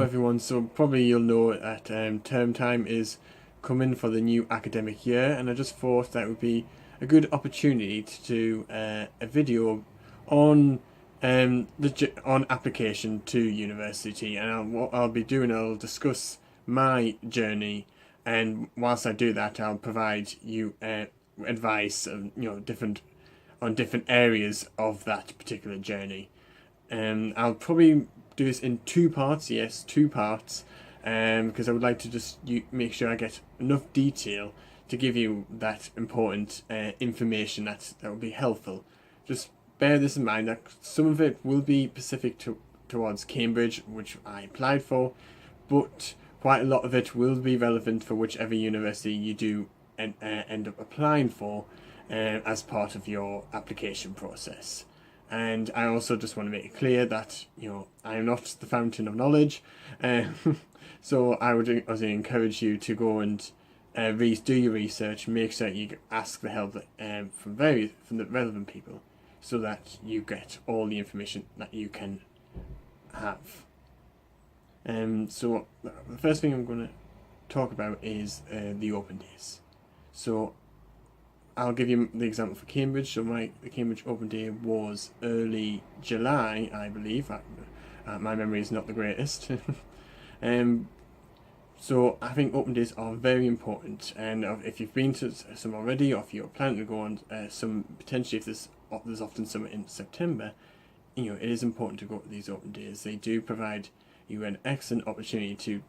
everyone. So probably you'll know that term time is coming for the new academic year, and I just thought that would be a good opportunity to do a video on on application to university. And what I'll be doing, I'll discuss my journey, and whilst I do that, I'll provide you advice on different areas of that particular journey. I'll probably do this in two parts, yes, two parts, because I would like to just make sure I get enough detail to give you that important information that will be helpful. Just bear this in mind that some of it will be specific towards Cambridge, which I applied for, but quite a lot of it will be relevant for whichever university you do end up applying for as part of your application process. And I also just want to make it clear that I am not the fountain of knowledge, so I would encourage you to go and do your research, make sure you ask the help from the relevant people, so that you get all the information that you can have. So the first thing I'm going to talk about is the open days. So I'll give you the example for Cambridge. So the Cambridge Open Day was early July, I believe. My memory is not the greatest. So I think open days are very important, and if you've been to some already, or if you're planning to go on some, potentially if there's often some in September, it is important to go to these open days. They do provide you an excellent opportunity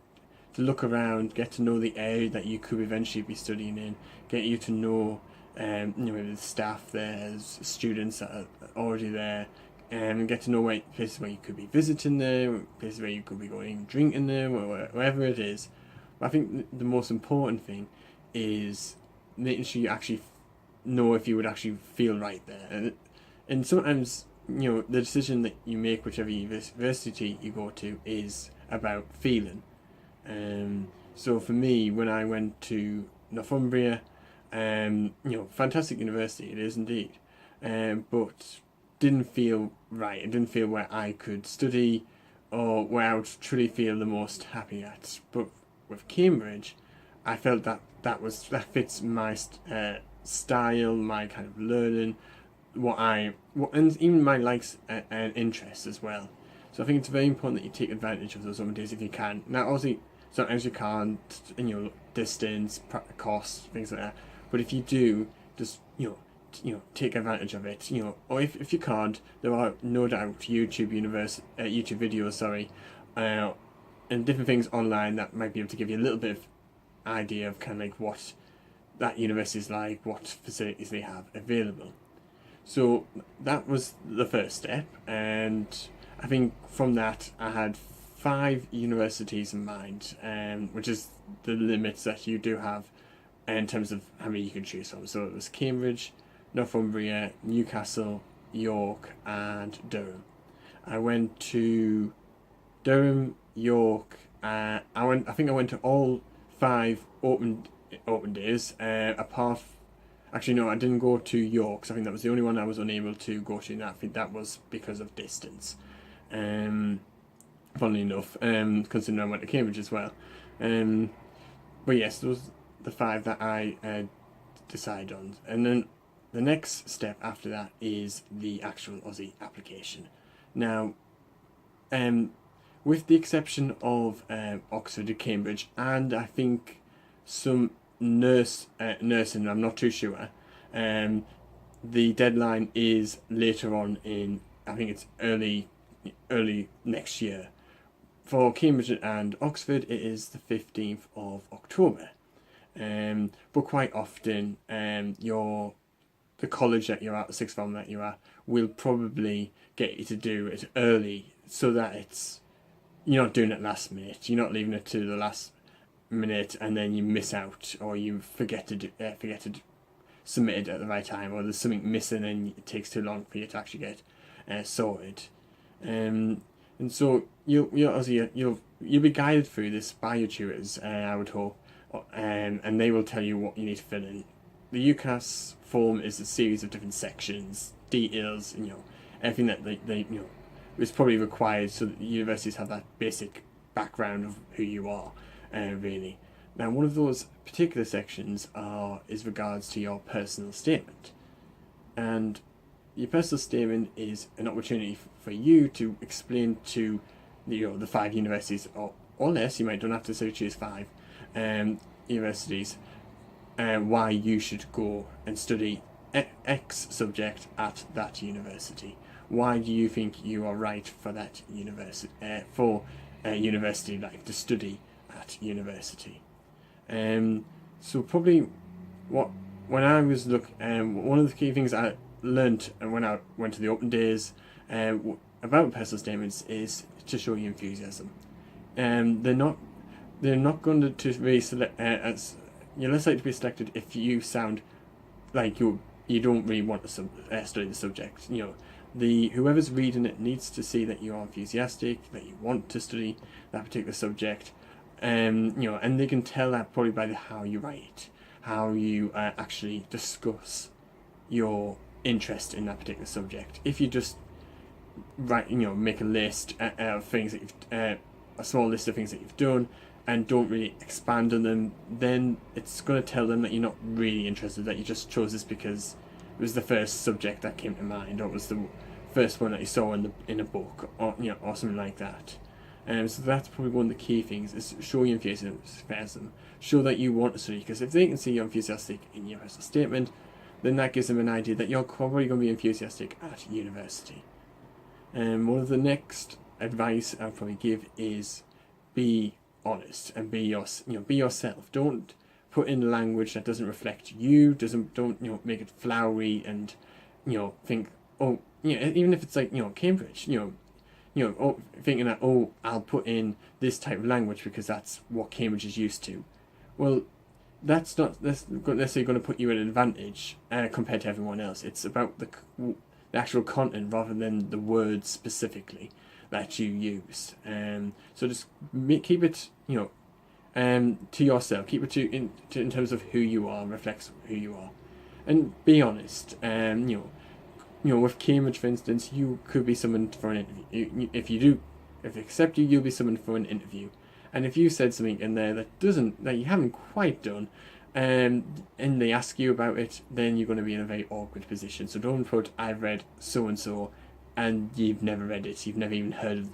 to look around, get to know the area that you could eventually be studying in, get you to know maybe the staff there, students that are already there, and get to know places where you could be visiting there, places where you could be going drinking there, wherever it is. But I think the most important thing is making sure you actually know if you would actually feel right there. And sometimes the decision that you make, whichever university you go to, is about feeling. So for me, when I went to Northumbria, fantastic university it is indeed, but didn't feel right. It didn't feel where I could study or where I would truly feel the most happy at. But with Cambridge, I felt that fits my style, my kind of learning, and even my likes and interests as well. So I think it's very important that you take advantage of those open days if you can. Now, obviously, sometimes you can't, distance, cost, things like that. But if you do, just take advantage of it. Or if you can't, there are no doubt YouTube videos, and different things online that might be able to give you a little bit of idea of kind of like what that university is like, what facilities they have available. So that was the first step, and I think from that I had 5 universities in mind, which is the limits that you do have in terms of how many you can choose from. So it was Cambridge, Northumbria, Newcastle, York, and Durham. I went to Durham, York. I think I went to all 5 open days. Actually, no, I didn't go to York, because I think that was the only one I was unable to go to, and I think that was because of distance. Funnily enough, considering I went to Cambridge as well. But yes, those the 5 that I decided on. And then the next step after that is the actual Aussie application. Now, with the exception of Oxford and Cambridge, and I think some nursing, I'm not too sure, the deadline is later on in, I think it's early next year. For Cambridge and Oxford, it is the 15th of October. But quite often, the college that you're at, the sixth form that you're at, will probably get you to do it early, so that you're not doing it last minute. You're not leaving it to the last minute and then you miss out, or you forget to submit it at the right time, or there's something missing and it takes too long for you to actually get sorted. And so you'll be guided through this by your tutors, I would hope, and they will tell you what you need to fill in. The UCAS form is a series of different sections, details, everything that they is probably required, so that the universities have that basic background of who you are, really. Now, one of those particular sections is regards to your personal statement, and your personal statement is an opportunity for you to explain to the 5 universities or less. You don't have to choose 5 universities, why you should go and study X subject at that university. Why do you think you are right for that university, university life, to study at university? So probably when I was one of the key things I learnt when I went to the open days about personal statements is to show your enthusiasm. They're not going to be you're less likely to be selected if you sound like you don't really want to study the subject. Whoever's reading it needs to see that you are enthusiastic, that you want to study that particular subject, and they can tell that probably by how you write, how you actually discuss your interest in that particular subject. If you just write, make a list of things that you've, a small list of things that you've done, and don't really expand on them, then it's going to tell them that you're not really interested, that you just chose this because it was the first subject that came to mind, or it was the first one that you saw in a book, or something like that. So that's probably one of the key things, is show your enthusiasm, show that you want to study, because if they can see you're enthusiastic in your personal statement, then that gives them an idea that you're probably going to be enthusiastic at university. One of the next advice I'll probably give is be honest and be yourself. Don't put in language that doesn't reflect you. Don't make it flowery and think even if it's like Cambridge, thinking that I'll put in this type of language because that's what Cambridge is used to. Well, that's not necessarily going to put you at an advantage compared to everyone else. It's about the actual content rather than the words specifically that you use. So just keep it to yourself. Keep it in terms of who you are, reflects who you are, and be honest. With Cambridge, for instance, you could be summoned for an interview. If they accept you, you'll be summoned for an interview. And if you said something in there that you haven't quite done, and they ask you about it, then you're going to be in a very awkward position. So don't put "I've read so and so," and you've never read it. You've never even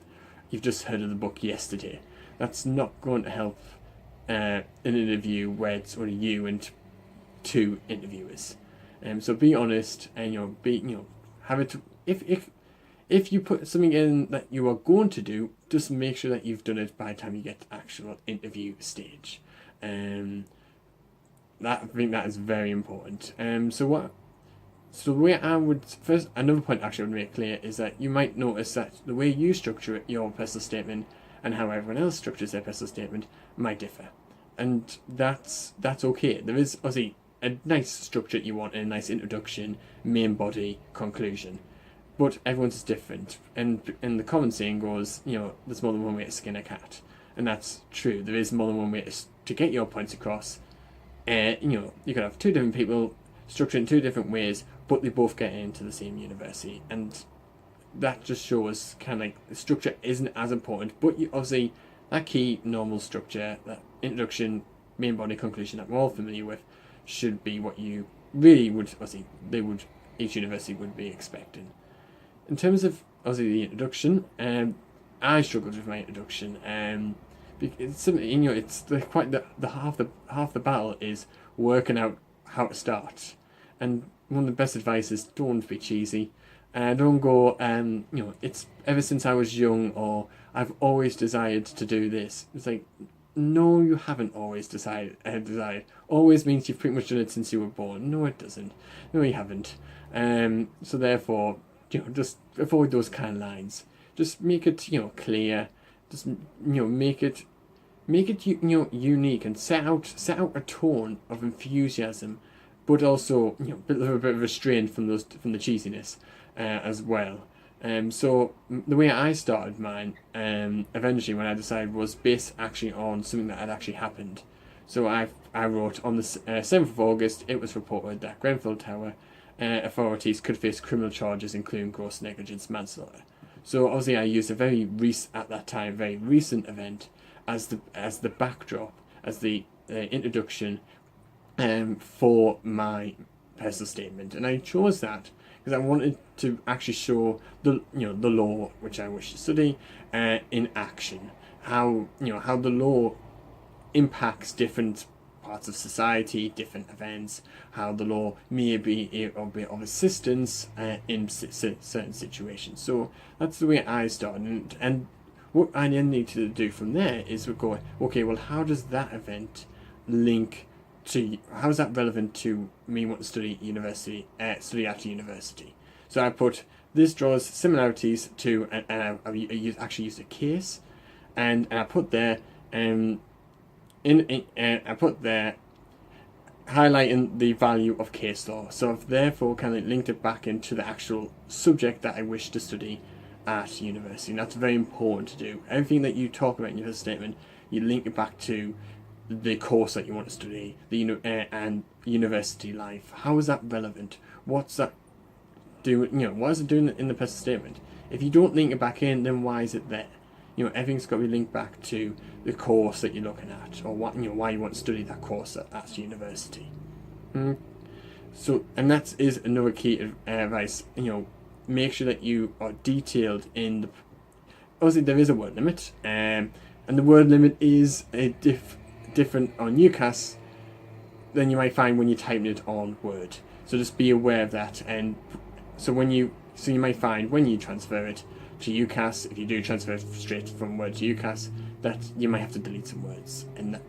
you've just heard of the book yesterday. That's not going to help an interview where it's only you and 2 interviewers. So be honest, and have it. If you put something in that you are going to do, just make sure that you've done it by the time you get to the actual interview stage. I think that is very important. So the way I would first, another point actually I would make clear is that you might notice that the way you structure your personal statement and how everyone else structures their personal statement might differ, and that's okay. There is obviously a nice structure you want, and a nice introduction, main body, conclusion, but everyone's is different. And the common saying goes, there's more than one way to skin a cat, and that's true. There is more than one way to get your points across. You could have 2 different people structured in 2 different ways, but they both get into the same university, and that just shows kind of like the structure isn't as important. But obviously that key normal structure, that introduction, main body, conclusion that we're all familiar with, should be what you really would, obviously each university would be expecting. In terms of obviously the introduction, I struggled with my introduction. It's something, it's quite the half the battle is working out how to start. And one of the best advice is don't be cheesy. Don't go, it's ever since I was young, or I've always desired to do this. It's like, no, you haven't always desired. Always means you've pretty much done it since you were born. No, it doesn't. No, you haven't. So therefore, just avoid those kind of lines. Just make it, clear. Just, make it unique, and set out a tone of enthusiasm, but also, a bit of restraint from the cheesiness as well. So the way I started mine, eventually when I decided, was based actually on something that had actually happened. So I wrote on the 7th of August, it was reported that Grenfell Tower authorities could face criminal charges, including gross negligence manslaughter. So obviously I used a very recent event as the backdrop, as the introduction for my personal statement, and I chose that because I wanted to actually show the law which I wish to study in action, how the law impacts different parts of society, different events, how the law may be of assistance in certain situations. So that's the way I started, and what I then need to do from there is we go, okay, well, how does that event link to, how is that relevant to me wanting to study at university? So I put, this draws similarities to, and I actually used a case, and I put there, I put there highlighting the value of case law. So I've therefore kind of linked it back into the actual subject that I wish to study at university, and that's very important to do. Everything that you talk about in your first statement, you link it back to the course that you want to study, and university life. How is that relevant? What's that doing? What is it doing in the personal statement? If you don't link it back in, then why is it there? Everything's got to be linked back to the course that you're looking at, or why you want to study that course at university. So, and that is another key advice. Make sure that you are detailed in the. Obviously, there is a word limit, and the word limit is different on UCAS than you might find when you're typing it on Word. So just be aware of that. And so you might find when you transfer it to UCAS, if you do transfer it straight from Word to UCAS, that you might have to delete some words, and that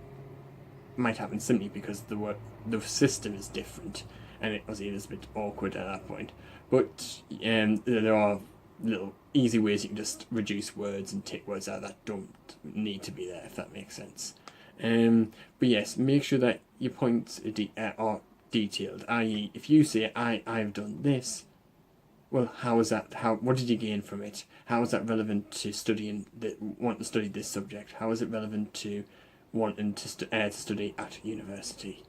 might happen simply because the system is different, and obviously it is a bit awkward at that point. But there are little easy ways you can just reduce words and take words out that don't need to be there, if that makes sense. But yes, make sure that your points are detailed, i.e. if you say I've done this, well, how is that? What did you gain from it? How is that relevant to wanting to study this subject? How is it relevant to wanting to study at university?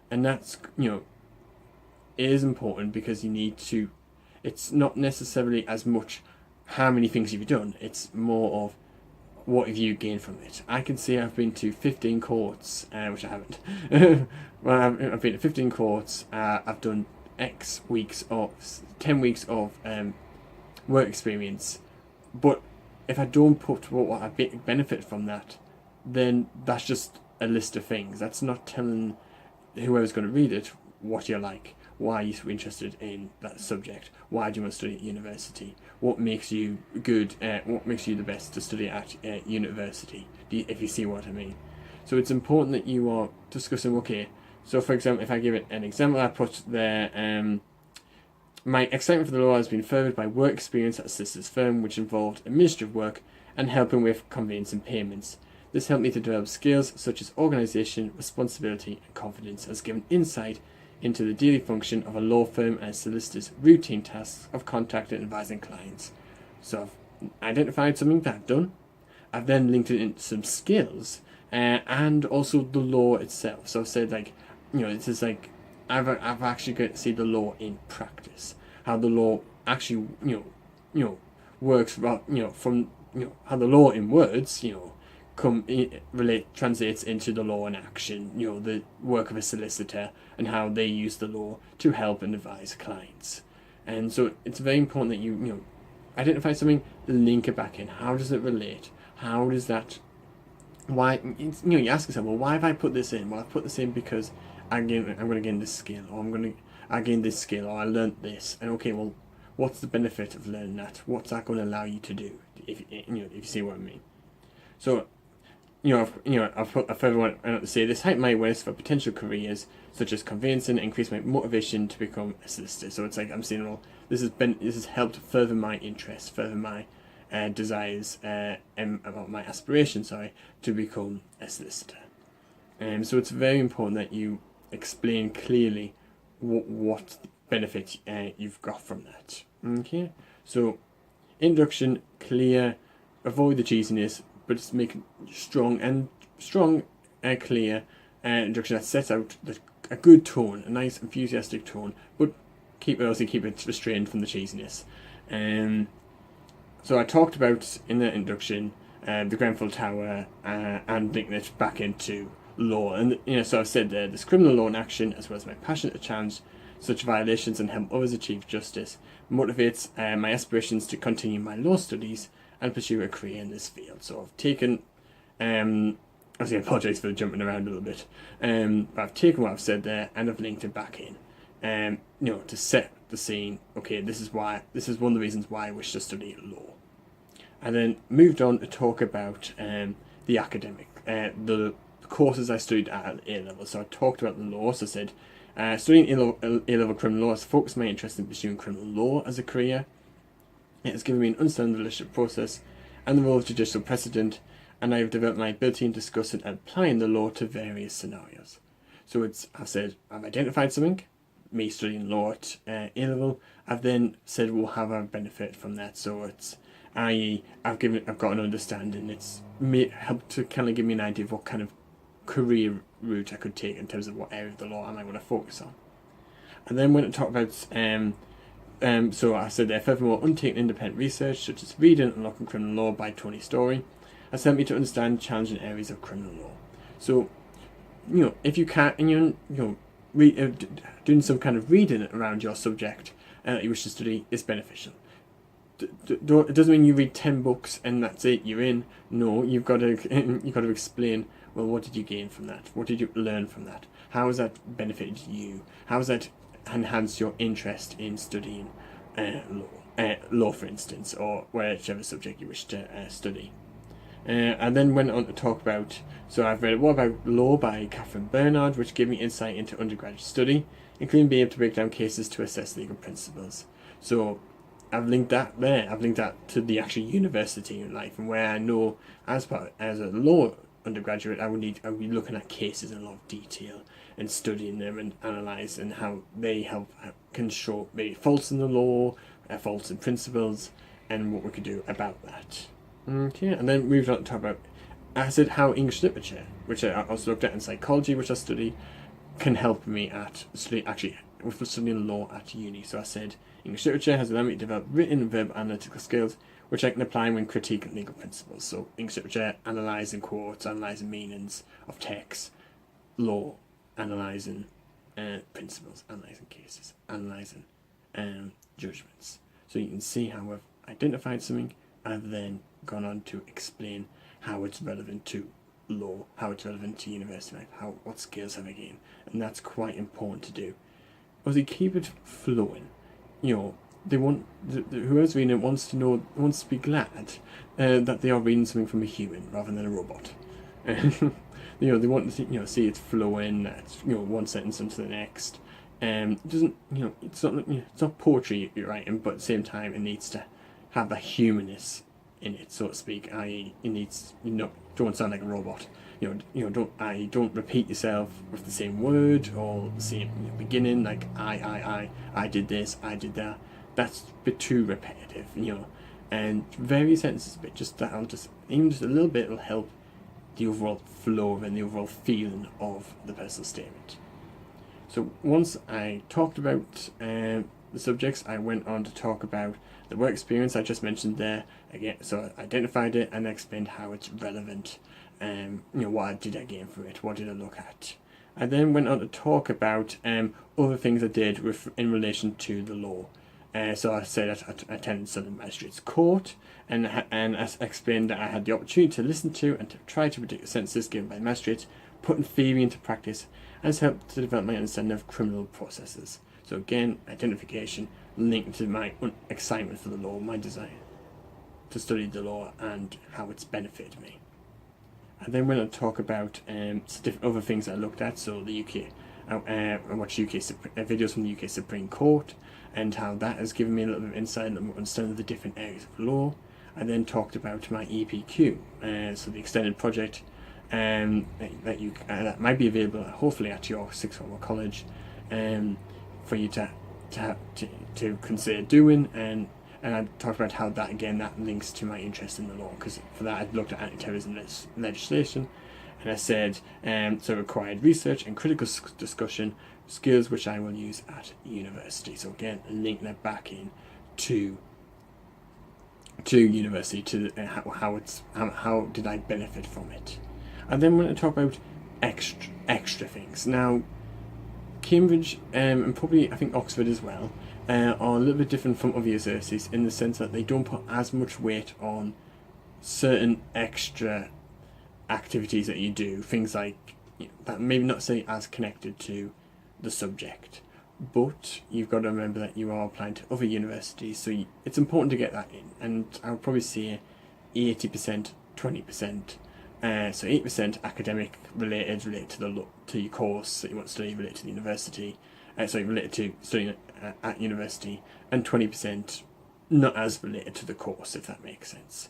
And that's it is important, because you need to. It's not necessarily as much how many things you've done. It's more of what have you gained from it. I can say I've been to 15 courts, which I haven't. Well, I've been to 15 courts. I've done X weeks of 10 weeks of work experience, but if I don't put what I benefit from that, then that's just a list of things. That's not telling whoever's going to read it what you're like, why are you so interested in that subject, why do you want to study at university, what makes you good, what makes you the best to study at university, if you see what I mean. So it's important that you are discussing, okay, so for example, if I give it an example, I put there, my excitement for the law has been furthered by work experience at a sister's firm, which involved administrative work and helping with conveyance and payments. This helped me to develop skills such as organisation, responsibility and confidence, has given insight into the daily function of a law firm and a solicitor's routine tasks of contacting and advising clients. So I've identified something that I've done. I've then linked it into some skills and also the law itself. So I've said, like, it's just like I've actually got to see the law in practice, how the law actually works. From how the law in words translates into the law in action. The work of a solicitor and how they use the law to help and advise clients. And so it's very important that you identify something, link it back in. How does it relate? How does that? Why? You ask yourself, well, why have I put this in? Well, I've put this in because I'm going to gain this skill, or I gained this skill, or I learnt this. And okay, well, what's the benefit of learning that? What's that going to allow you to do? If you see what I mean. So, I've put a further one to say this: heighten my awareness for potential careers such as conveyancing, increase my motivation to become a solicitor. So it's like I'm saying, well, this has helped further my interest, further my desires, and my aspirations, to become a solicitor. So it's very important that you explain clearly what benefit you've got from that. Okay, so introduction, clear, avoid the cheesiness, but just make strong and clear introduction that sets out a good tone, a nice enthusiastic tone, but keep it restrained from the cheesiness. So I talked about in the introduction the Grenfell Tower and linking it back into law. And so I've said there's criminal law in action, as well as my passion to challenge such violations and help others achieve justice, motivates my aspirations to continue my law studies and pursue a career in this field. So I've taken, I apologise for jumping around a little bit, but I've taken what I've said there and I've linked it back in, to set the scene. Okay, this is one of the reasons why I wish to study law. And then moved on to talk about the academic, the courses I studied at A-level. So I talked about the law, so I said, studying A-level criminal law has focused my interest in pursuing criminal law as a career. It has given me an understanding of the legislative process and the role of judicial precedent, and I have developed my ability in discussing and applying the law to various scenarios. So I've identified something, me studying law at A-level. I've then said, well, how have I benefit from that? So it's, i.e., I've got an understanding. It's helped to kind of give me an idea of what kind of career route I could take in terms of what area of the law I might want to focus on. And then when I talk about, so I said there, furthermore, undertaking independent research such as Reading and Unlocking Criminal Law by Tony Story has helped me to understand challenging areas of criminal law. So, if you can, and doing some kind of reading around your subject that you wish to study is beneficial. It doesn't mean you read 10 books and that's it, you're in. No, you've got to explain, well, what did you gain from that? What did you learn from that? How has that benefited you? How has that enhanced your interest in studying law, for instance, or whichever subject you wish to study? And then went on to talk about, so I've read What About Law by Catherine Bernard, which gave me insight into undergraduate study, including being able to break down cases to assess legal principles. So I've linked that there. I've linked that to the actual university in life, and where I know as a law undergraduate, I would be looking at cases in a lot of detail and studying them and analysing how they can show maybe faults in the law, faults in principles, and what we could do about that. Okay, and then moved on to talk about, I said how English literature, which I also looked at in psychology, which I studied, can help me with studying law at uni. So I said English literature has allowed me to develop written and verbal analytical skills, which I can apply when critiquing legal principles. So English literature, analysing quotes, analysing meanings of text, law, analysing principles, analysing cases, analysing judgments. So you can see how I've identified something, and I've then gone on to explain how it's relevant to law, how it's relevant to university life, what skills have I gained, and that's quite important to do. Obviously, keep it flowing. They want whoever's reading it wants to be glad that they are reading something from a human rather than a robot. They want to see it flowing. One sentence into the next. It doesn't. It's not poetry you're writing, but at the same time, it needs to have a humanness in it, so to speak. I.e., it needs don't sound like a robot. Don't repeat yourself with the same word or the same beginning, like I did this, I did that. That's a bit too repetitive, and various sentences a bit, even just a little bit will help the overall flow and the overall feeling of the personal statement. So once I talked about the subjects, I went on to talk about the work experience I just mentioned there again. So I identified it and explained how it's relevant. What did I gain from it? What did I look at? I then went on to talk about other things I did in relation to the law. So I said I attended Southern Magistrates Court, and I explained that I had the opportunity to listen to and to try to predict the sentences given by the magistrates, putting theory into practice, and it's helped to develop my understanding of criminal processes. So again, identification linked to my excitement for the law, my desire to study the law, and how it's benefited me. And then when I talk about other things I looked at, so the UK, I watched videos from the UK Supreme Court, and how that has given me a little bit of insight and understanding of the different areas of law. I then talked about my EPQ, so the extended project that might be available hopefully at your sixth form or college, for you to consider doing, and I talked about how that links to my interest in the law, because for that I've looked at anti-terrorism legislation, and I said so required research and critical discussion skills which I will use at university. So again, linking that back in to to university, to how did I benefit from it. And then we're going to talk about extra things. Now, Cambridge and probably I think Oxford as well are a little bit different from other universities in the sense that they don't put as much weight on certain extra activities that you do, things like that maybe not say as connected to the subject, but you've got to remember that you are applying to other universities, so it's important to get that in. And I would probably say 80%, 20%. So 8% academic related to your course that you want to study, related to the university, related to studying at university, and 20% not as related to the course, if that makes sense.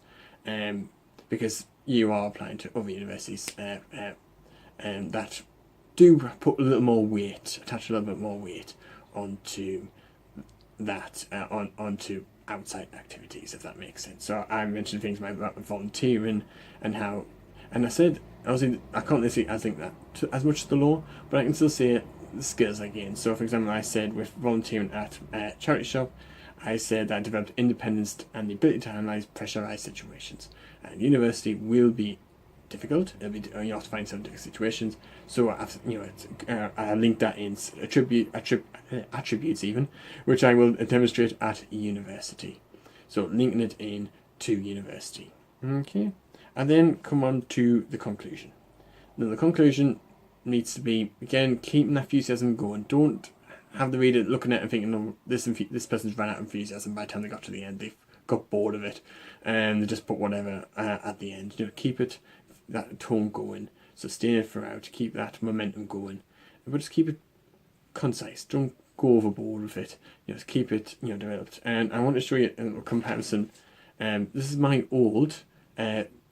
Because you are applying to other universities that do put a little more weight, attach a little bit more weight onto that, onto outside activities, if that makes sense. So I mentioned things about volunteering and how, and I said, obviously I can't necessarily link that to as much as the law, but I can still say the skills I gained. So for example, I said with volunteering at a charity shop, I said that I developed independence and the ability to analyse pressurised situations. And university will be difficult. It'll be, you have to find some difficult situations. So I linked that in attributes even, which I will demonstrate at university. So linking it in to university. Okay, and then come on to the conclusion. Now the conclusion needs to be, again, keeping that enthusiasm going. Don't have the reader looking at it and thinking, "No, this person's ran out of enthusiasm." By the time they got to the end, they've got bored of it, and they just put whatever at the end. Keep it, that tone going, sustain it throughout, keep that momentum going, but just keep it concise. Don't go overboard with it. Just keep it, developed. And I want to show you a little comparison. This is my old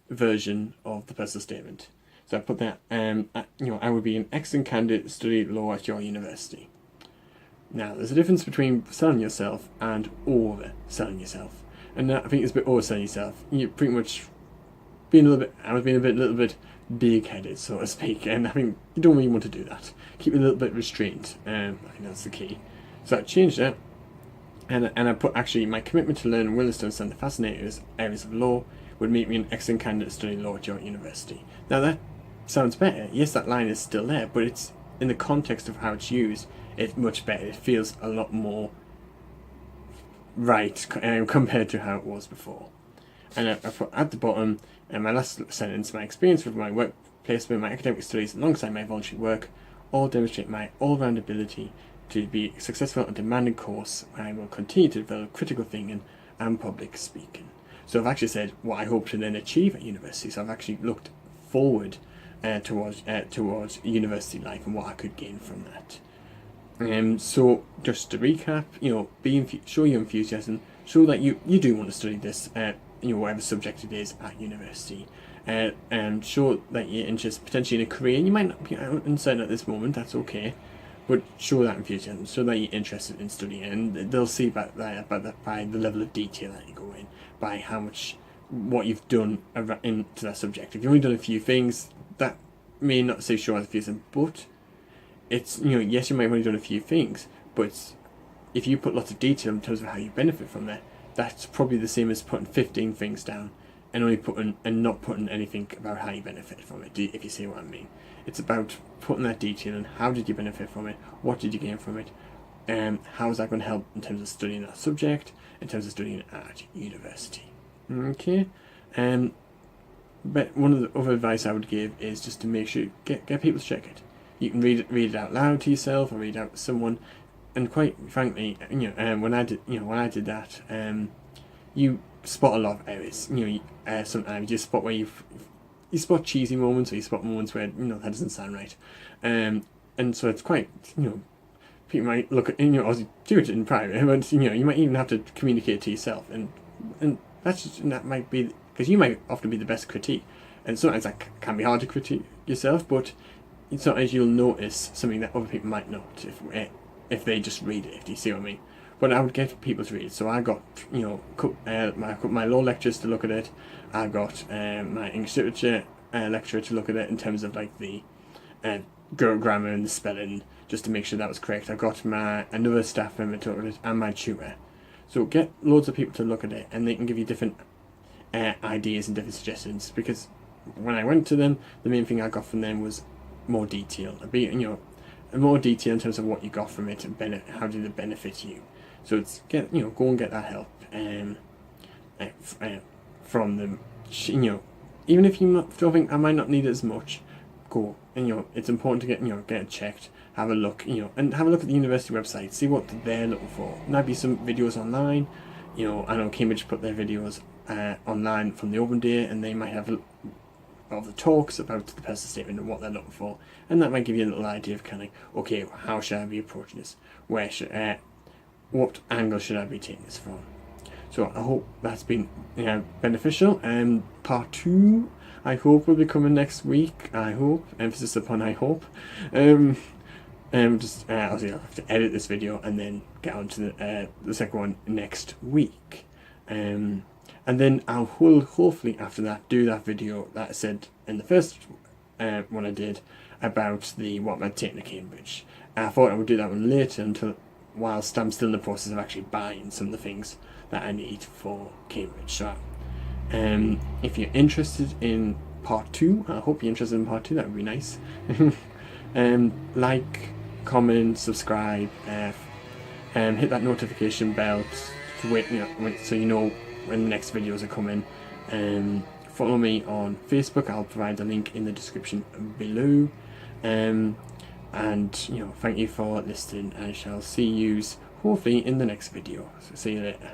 version of the personal statement. So I put that, I would be an excellent candidate to study law at your university. Now, there's a difference between selling yourself and overselling yourself. And I think it's a bit overselling yourself. You're pretty much I was being a little bit big-headed, so to speak, and I think you don't really want to do that. Keep a little bit restrained. I think that's the key. So I changed that, and I put actually my commitment to learn and willingness to understand the fascinating areas of law would make me an excellent candidate to study law at your university. Now that sounds better. Yes, that line is still there, but it's in the context of how it's used, it's much better. It feels a lot more right compared to how it was before. And I put at the bottom, my last sentence, my experience with my work placement, my academic studies alongside my voluntary work all demonstrate my all-round ability to be successful in a demanding course where I will continue to develop critical thinking and public speaking. So I've actually said what I hope to then achieve at university. So I've actually looked forward towards university life and what I could gain from that. So just to recap, show your enthusiasm, show that you do want to study this, whatever subject it is at university, and show that you're interested potentially in a career. You might not be uncertain at this moment, that's okay, but show that enthusiasm, show that you're interested in studying, and they'll see by the level of detail that you go in, by what you've done into that subject. If you've only done a few things, that may not say show enthusiasm, but it's, yes, you might have only done a few things, but if you put lots of detail in terms of how you benefit from that, that's probably the same as putting 15 things down and not putting anything about how you benefit from it, if you see what I mean. It's about putting that detail in. How did you benefit from it? What did you gain from it? How is that going to help in terms of studying that subject, in terms of studying at university? Okay. But one of the other advice I would give is just to make sure get people to check it. You can read it out loud to yourself or read it out to someone. And quite frankly, when I did that, you spot a lot of errors. Sometimes you spot where you spot cheesy moments, or you spot moments where that doesn't sound right. And so it's quite people might look at obviously do it in private, but you might even have to communicate to yourself, and that might be because you might often be the best critique, and sometimes that can be hard to critique yourself, but sometimes you'll notice something that other people might not if they just read it, if you see what I mean. But I would get people to read it. So I got my law lecturers to look at it. I got my English literature lecturer to look at it in terms of like the grammar and the spelling, just to make sure that was correct. I got another staff member to look at it, and my tutor. So get loads of people to look at it, and they can give you different ideas and different suggestions. Because when I went to them, the main thing I got from them was more detail. More detail in terms of what you got from it and how did it benefit you. So it's go and get that help from them. Even if you don't think I might not need it as much, go. And it's important to get it checked. Have a look, and have a look at the university website. See what they're looking for. There might be some videos online. I know Cambridge put their videos online from the open day, and they might have of the talks about the personal statement and what they're looking for, and that might give you a little idea of kind of, okay, how should I be approaching this? What angle should I be taking this from? So I hope that's been beneficial. Part 2, I hope, will be coming next week. I hope, emphasis upon I hope. Obviously I'll have to edit this video and then get on to the second one next week. And then I will hopefully after that do that video that I said in the first one I did about what I'm taking to Cambridge. I thought I would do that one later whilst I'm still in the process of actually buying some of the things that I need for Cambridge. So if you're interested in part 2, I hope you're interested in part 2, that would be nice. Like, comment, subscribe, hit that notification bell to wait, so you know when the next videos are coming. Follow me on Facebook. I'll provide the link in the description below. And thank you for listening. I shall see you hopefully in the next video. So see you later.